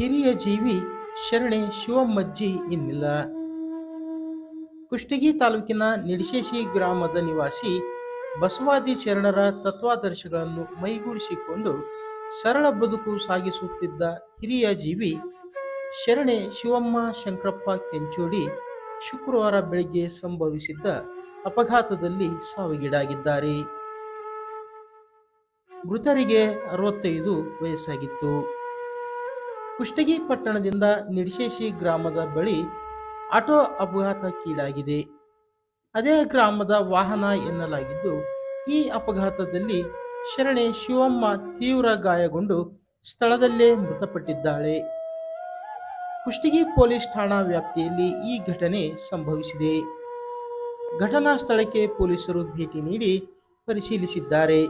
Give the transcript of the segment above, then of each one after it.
ಹಿರಿಯ ಜೀವಿ ಶರಣೆ ಶಿವಮ್ಮಜ್ಜಿ ಇನ್ನಿಲ್ಲ. ಕುಷ್ಟಗಿ ತಾಲೂಕಿನ ನಿಡಶೇಶಿ ಗ್ರಾಮದ ನಿವಾಸಿ ಬಸವಾದಿ ಶರಣರ ತತ್ವಾದರ್ಶಗಳನ್ನು ಮೈಗೂಡಿಸಿಕೊಂಡು ಸರಳ ಬದುಕು ಸಾಗಿಸುತ್ತಿದ್ದ ಹಿರಿಯ ಜೀವಿ ಶರಣೆ ಶಿವಮ್ಮ ಶಂಕರಪ್ಪ ಕೆಂಚೋಡಿ ಶುಕ್ರವಾರ ಬೆಳಗ್ಗೆ ಸಂಭವಿಸಿದ್ದ ಅಪಘಾತದಲ್ಲಿ ಸಾವಿಗೀಡಾಗಿದ್ದಾರೆ. ಮೃತರಿಗೆ 65 ವಯಸ್ಸಾಗಿತ್ತು. ಕುಷ್ಟಗಿ ಪಟ್ಟಣದಿಂದ ನಿಡಶೇಶಿ ಗ್ರಾಮದ ಬಳಿ ಆಟೋ ಅಪಘಾತಕ್ಕೀಡಾಗಿದೆ. ಅದೇ ಗ್ರಾಮದ ವಾಹನ ಎನ್ನಲಾಗಿದ್ದು, ಈ ಅಪಘಾತದಲ್ಲಿ ಶರಣೆ ಶಿವಮ್ಮ ತೀವ್ರ ಗಾಯಗೊಂಡು ಸ್ಥಳದಲ್ಲೇ ಮೃತಪಟ್ಟಿದ್ದಾಳೆ. ಕುಷ್ಟಗಿ ಪೊಲೀಸ್ ಠಾಣಾ ವ್ಯಾಪ್ತಿಯಲ್ಲಿ ಈ ಘಟನೆ ಸಂಭವಿಸಿದೆ. ಘಟನಾ ಸ್ಥಳಕ್ಕೆ ಪೊಲೀಸರು ಭೇಟಿ ನೀಡಿ ಪರಿಶೀಲಿಸಿದ್ದಾರೆ.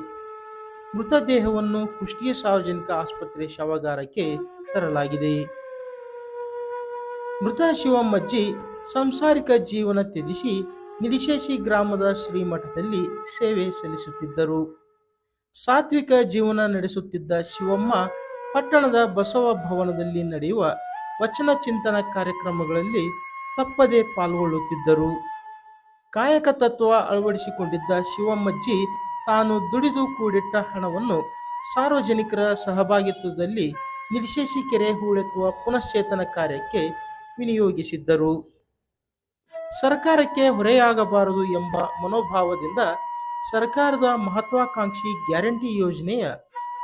ಮೃತದೇಹವನ್ನು ಕುಷ್ಟಗಿ ಸಾರ್ವಜನಿಕ ಆಸ್ಪತ್ರೆ ಶವಾಗಾರಕ್ಕೆ ತರಲಾಗಿದೆ. ಮೃತ ಶಿವಮ್ಮಜ್ಜಿ ಸಂಸಾರಿಕ ಜೀವನ ತ್ಯಜಿಸಿ ನಿಡಶೇಶಿ ಗ್ರಾಮದ ಶ್ರೀಮಠದಲ್ಲಿ ಸೇವೆ ಸಲ್ಲಿಸುತ್ತಿದ್ದರು. ಸಾತ್ವಿಕ ಜೀವನ ನಡೆಸುತ್ತಿದ್ದ ಶಿವಮ್ಮ ಪಟ್ಟಣದ ಬಸವ ಭವನದಲ್ಲಿ ನಡೆಯುವ ವಚನ ಚಿಂತನ ಕಾರ್ಯಕ್ರಮಗಳಲ್ಲಿ ತಪ್ಪದೆ ಪಾಲ್ಗೊಳ್ಳುತ್ತಿದ್ದರು. ಕಾಯಕ ತತ್ವ ಅಳವಡಿಸಿಕೊಂಡಿದ್ದ ಶಿವಮ್ಮಜ್ಜಿ ತಾನು ದುಡಿದು ಕೂಡಿಟ್ಟ ಹಣವನ್ನು ಸಾರ್ವಜನಿಕರ ಸಹಭಾಗಿತ್ವದಲ್ಲಿ ನಿಡಶೇಶಿ ಕೆರೆ ಹೂಳೆತ್ತುವ ಪುನಶ್ಚೇತನ ಕಾರ್ಯಕ್ಕೆ ವಿನಿಯೋಗಿಸಿದ್ದರು. ಸರ್ಕಾರಕ್ಕೆ ಹೊರೆಯಾಗಬಾರದು ಎಂಬ ಮನೋಭಾವದಿಂದ ಸರ್ಕಾರದ ಮಹತ್ವಾಕಾಂಕ್ಷಿ ಗ್ಯಾರಂಟಿ ಯೋಜನೆಯ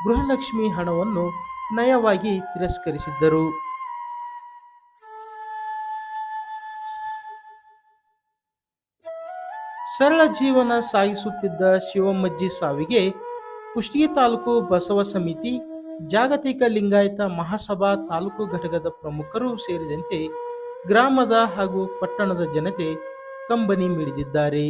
ಗೃಹಲಕ್ಷ್ಮಿ ಹಣವನ್ನು ನಯವಾಗಿ ತಿರಸ್ಕರಿಸಿದ್ದರು. ಸರಳ ಜೀವನ ಸಾಗಿಸುತ್ತಿದ್ದ ಶಿವಮ್ಮಜ್ಜಿ ಸಾವಿಗೆ ಕುಷ್ಟಗಿ ತಾಲೂಕು ಬಸವ ಸಮಿತಿ, ಜಾಗತಿಕ ಲಿಂಗಾಯತ ಮಹಾಸಭಾ ತಾಲೂಕು ಘಟಕದ ಪ್ರಮುಖರು ಸೇರಿದಂತೆ ಗ್ರಾಮದ ಹಾಗೂ ಪಟ್ಟಣದ ಜನತೆ ಕಂಬನಿ ಮಿಡಿದಿದ್ದಾರೆ.